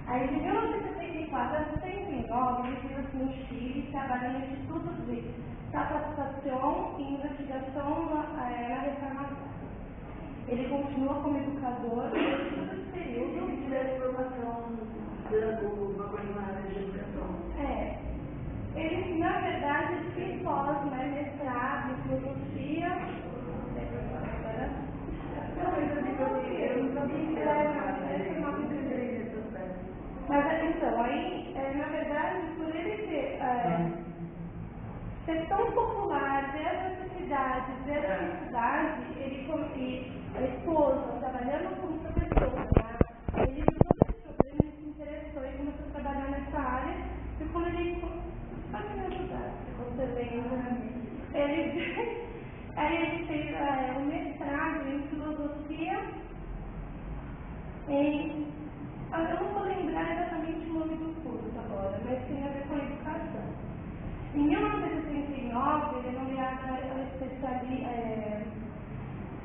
Aí, de 1974 a 1969, ele veio no Chile, trabalhou no Instituto de Capacitação e Investigação na Reforma Agrária. Ele continua como educador durante todo esse período. Ele tivesse formação dando uma coisa na área de educação. Ele, na verdade, fez pós, né, mestrado em filosofia. Mas então, aí, na verdade, por ele ser tão popular, ter essa necessidade, ter essa necessidade, ele e a esposa, trabalhando como professora, né? Ele viu todo esse problema, ele se interessou e começou a trabalhar nessa área, e quando ele pode me ajudar, se você lembra, ele fez um mestrado em filosofia eu não vou lembrar exatamente o nome do curso agora, mas tem a ver com a educação. Em 1969, ele é nomeado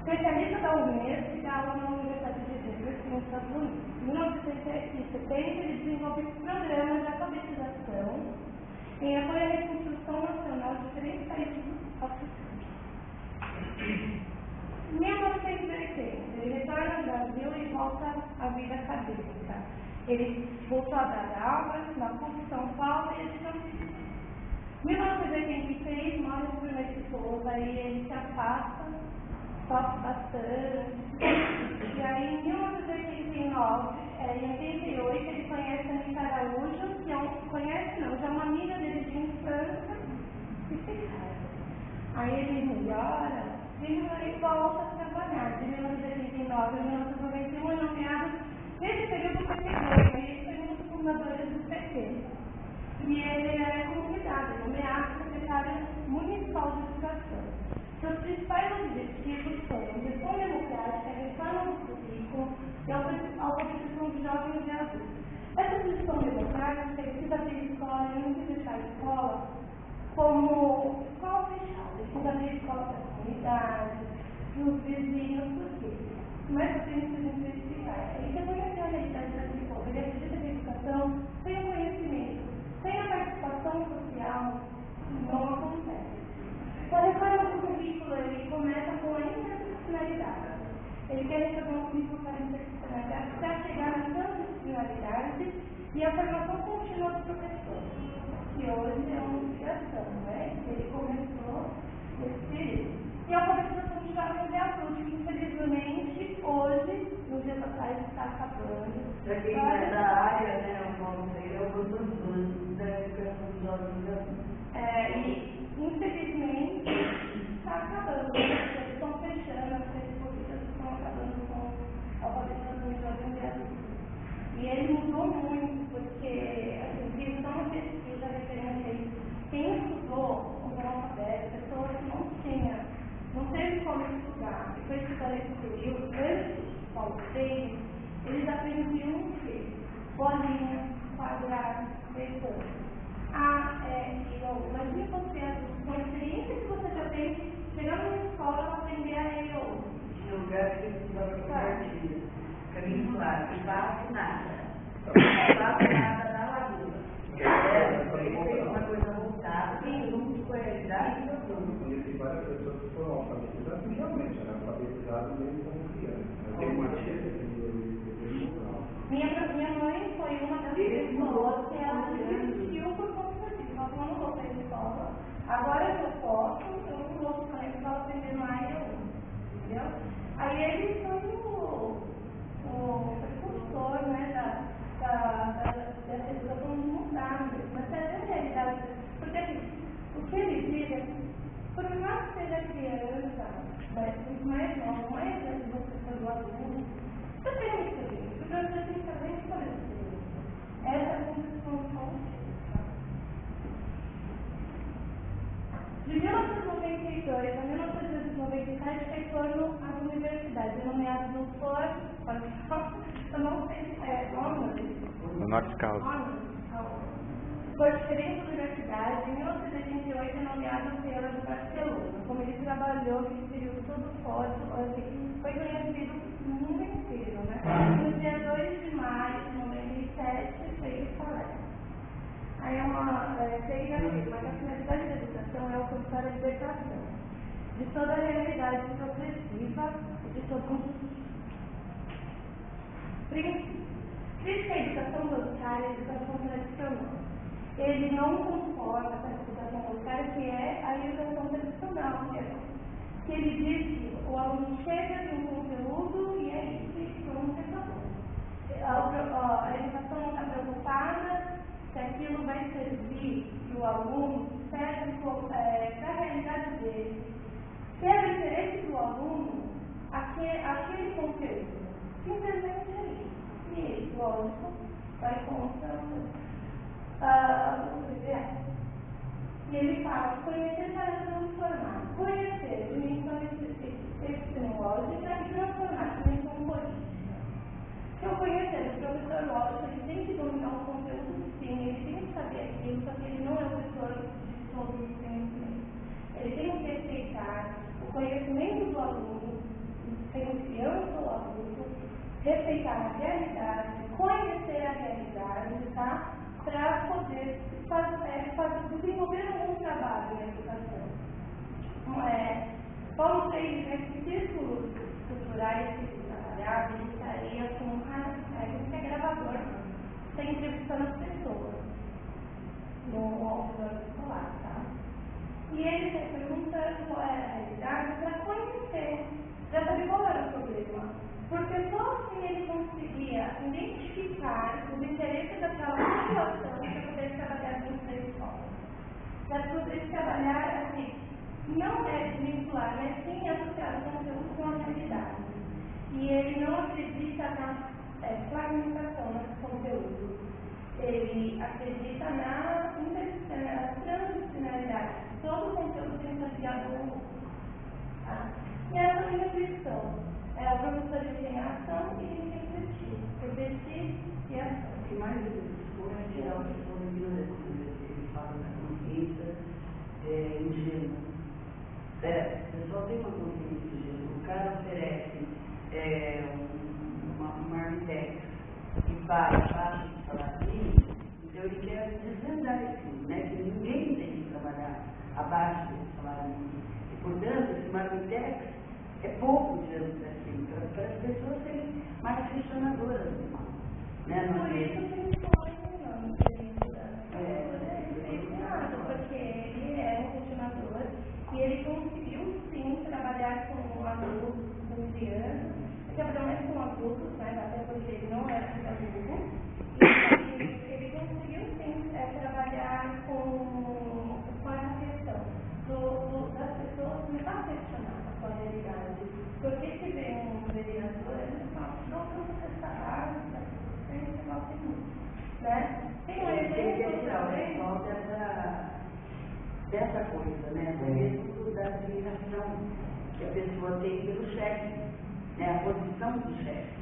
especialista da Unesco e dá aula na Universidade de Rivers, nos Estados Unidos. Em 1970, ele desenvolve programas de alfabetização em apoio à reconstrução nacional de diferentes países africanos. Em 1980, ele retorna ao Brasil e volta à vida acadêmica. Ele voltou a dar aulas na PUC São Paulo e em Campinas. Em 1986, morre a primeira esposa e ele se afasta, sofre bastante. E aí, em 1989, em 88, ele conhece a Anitta Araújo, que já é uma amiga dele de infância, e se casa. Aí ele melhora. E volta a trabalhar. De 1989 a 1991 é nomeado nesse período do PT, ele foi um dos fundadores do PT. E ele é convidado, nomeado secretário municipal de educação. Seus principais objetivos foram gestão democrática, reforma do currículo e a alfabetização de jovens e adultos. Essa gestão democrática precisa abrir escola e não deixar a escola como escola fechada, precisa abrir escola para a comunidade, dos vizinhos, por quê? Mas tem que se explicar. Ele reconhece a realidade da escola, ele acredita que a educação sem o conhecimento, sem a participação social, não acontece. A reforma do currículo, ele começa com a interdisciplinaridade. Ele quer receber um currículo para a interdisciplinaridade para chegar na transdisciplinaridade e a formação contínua do professor, que hoje é uma obrigação, né? Ele começou nesse período. E a alfabetização de jovens e adultos, que infelizmente hoje, nos dias atrás, está acabando. Para quem não é da área, né, o nome dele é o doutor da educação dos jovens e adultos. E infelizmente está acabando, eles estão fechando, as redes políticas estão acabando com a alfabetização de jovens e adultos. E ele mudou muito, porque assim, fiz uma pesquisa referente a isso. Quem estudou como analfabeto, pessoas que não teve como estudar, e foi estudar esse período, antes do Paulo Freire, eles aprendiam o quê? Bolinha, quadrado, vetor. Imagine você, com a experiência que você já tem, chegando na escola para aprender a ler ou. Tinha lugar que ele estudava com partidas. Caminho claro, e passo nada. Passo nada na laguna. Ele fez uma coisa voltada, junto com a realidade do mundo. Conheci várias pessoas que foram alfabetizadas e realmente eram alfabetizadas mesmo como criança. Eu tenho uma tia que minha mãe foi uma das pessoas que ela desistiu por conta disso. Ela falou, não vou sair de escola. Agora eu posso, eu não vou sair de escola aprender mais, entendeu? Aí ele foi o precursor, né, dessa educação de mudar mesmo. Mas é a realidade. Porque assim, o que ele diz, por mais que seja criança, os mais novos, mais velhos do professor do adulto, você tem uma experiência. O professor tem que fazer a experiência. Essa é a construção contínua. De 1992 a 1997, retorno às universidades, nomeado doutor, eu não sei se é honoris causa. Por diferentes universidades, em 1988 é nomeado pela de Barcelona. Como ele trabalhou nesse período todo fora, foi conhecido no mundo inteiro, né? No dia 2 de maio de 97, Aí mas a finalidade da educação é alcançar a libertação de toda a realidade opressiva e de todo mundo. Diz que a educação voluntária é a educação tradicional. Ele não concorda com a educação voluntária, que é a educação tradicional, que ele diz que o aluno chega de um conteúdo e é isso, e pronto, acabou. A educação não está preocupada se aquilo vai servir para o aluno, serve para a realidade dele. Se é do interesse do aluno, aquele conteúdo, simplesmente é isso. E, lógico, vai contra o ideal. E ele fala, conhecer para transformar. Conhecer dimensões epistemológicas e transformar dimensão política. Se eu conhecer o professor lógico, ele tem que dominar o conteúdo, sim, ele tem que saber aquilo, só que ele não é o professor de todo o conhecimento. Ele tem que respeitar o conhecimento do aluno, tem confiança do aluno, respeitar a realidade, conhecer a realidade, tá? Para poder desenvolver um trabalho na educação. Paulo Freire, nesses círculos culturais que ele trabalhava, ele estaria com um gravador, sem entrevistando as pessoas no auditório escolar, tá? E ele pergunta qual era a realidade para conhecer, para saber qual era o problema. Porque só assim ele conseguia identificar os interesses daquela população para poder trabalhar dentro da escola. Para poder trabalhar assim, não é vincular, mas sim associar o conteúdo com a realidade. E ele não acredita na fragmentação desse conteúdo. Ele acredita na transdisciplinaridade. Todo o conteúdo tem que ser ligado ao outro. Tá? E essa é a minha questão. O professor ele tem ação e ele tem refletir e ação. O que mais expõe é tirar o pessoal da ignorância. Ele fala da consciência ingênua. O pessoal tem uma consciência ingênua. O cara oferece uma marmitex e paga abaixo do salário, então ele quer desvendar aquilo, né? Que ninguém tem que trabalhar abaixo do salário. E, portanto, esse marmitex é pouco diante daquilo, para as pessoas serem mais questionadoras, né? Por isso que ele pode não porque ele é um questionador e ele conseguiu sim trabalhar com adultos, com crianças, trabalhar mais com adultos, né? Até porque ele não era pedagogo, e ele conseguiu sim trabalhar com a questão das pessoas começar a questionar a sua realidade. Porque se vê um vereador, ele fala, não precisa ser salário, tem esse negócio muito, né? Tem um exemplo também dessa coisa, né? Mesmo da admiração que a pessoa tem pelo chefe, né? A posição do chefe,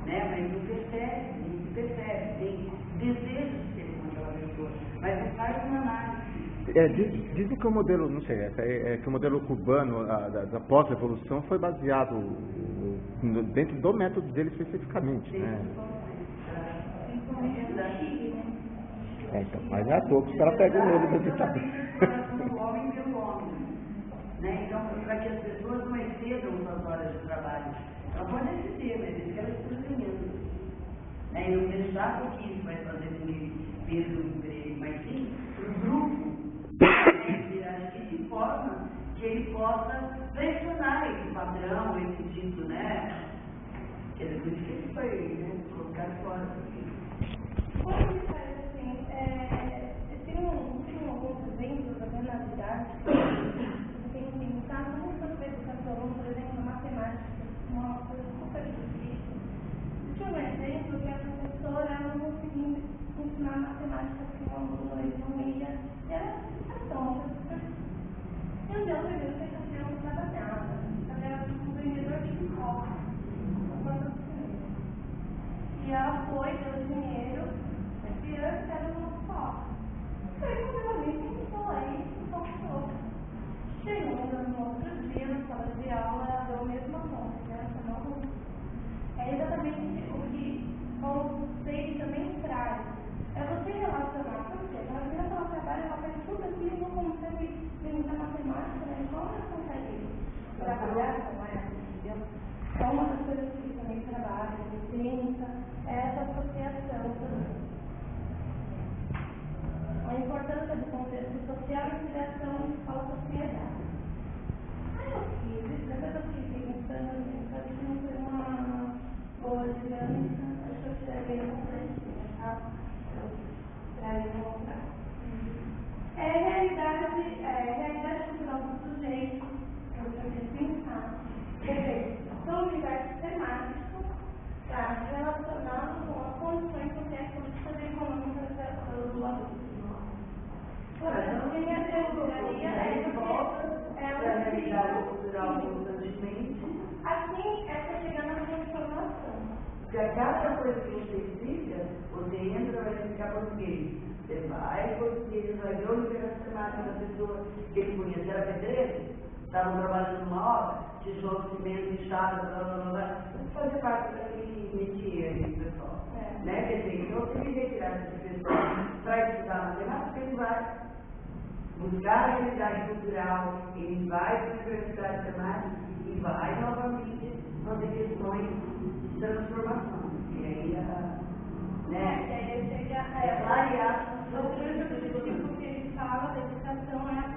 né? Mas não percebe, tem desejo de ser com aquela pessoa, mas não faz uma análise. Dizem que o modelo, não sei, que o modelo cubano da pós-revolução foi baseado dentro do método dele especificamente, né? Então, mas é a pouco os caras pegam ele do ditador. O homem pelo homem, né? Então, para que as pessoas não excedam as horas de trabalho. Não podem exceder, mas eles querem estranhamento. Né? E não deixar o que isso vai fazer com ele perder o emprego, mas sim para o grupo, de forma que ele possa pressionar esse padrão, esse tipo, né? Quer dizer, por isso que ele foi, né, colocado fora. Quando ele faz assim, tem alguns exemplos até na cidade, tem um caso muito sobre educação, por exemplo, matemática, uma coisa super difícil. Tinha um exemplo que a professora não conseguia ensinar matemática para um aluno, ele não ia, e era uma situação. E um dia eu peguei que essa criança trabalhava, ela era um vendedor de pipoca, e ela foi, deu dinheiro, a criança era uma pipoca. Foi quando ela me ficou aí, ficou. Chegou no outro dia, na sala de aula, ela deu a mesma conta, a criança não conseguiu. É exatamente o que o Freire também traz. É você relacionar, por quê? tudo aquilo, não consegue muita matemática na escola, não consegue trabalhar com ela, entendeu? Então, uma das coisas que também trabalha, que tenta, é essa associação também. A importância do contexto social e criação escola-sociedade. Aí eu fiz, depois eu fiquei pensando, só que não foi uma boa dinâmica, acho que eu tirei um completinho, tá? Para eu mostrar. Realidade cultural do sujeito, que eu preciso pensar. São universos temáticos relacionados com as condições sociais, políticas e econômicas do adulto. Minha teoria é a realidade cultural constantemente. Assim é para chegar na transformação. Porque a cada coisa que você explica, você entra, vai explicar português. Você vai português, vai ver o universo temático da pessoa que ele conhece. Era pedreiro, estavam trabalhando numa obra, tijolo, cimento, enxada, blá blá blá. Isso fazia parte daquele métier ali, pessoal. Né? Quer dizer, então se ele retirar esse pessoal para estudar matemática, ele vai buscar a realidade cultural, ele vai para a universidade temática e vai novamente fazer questões de transformação. E aí Variar. O tipo que ele fala da educação é a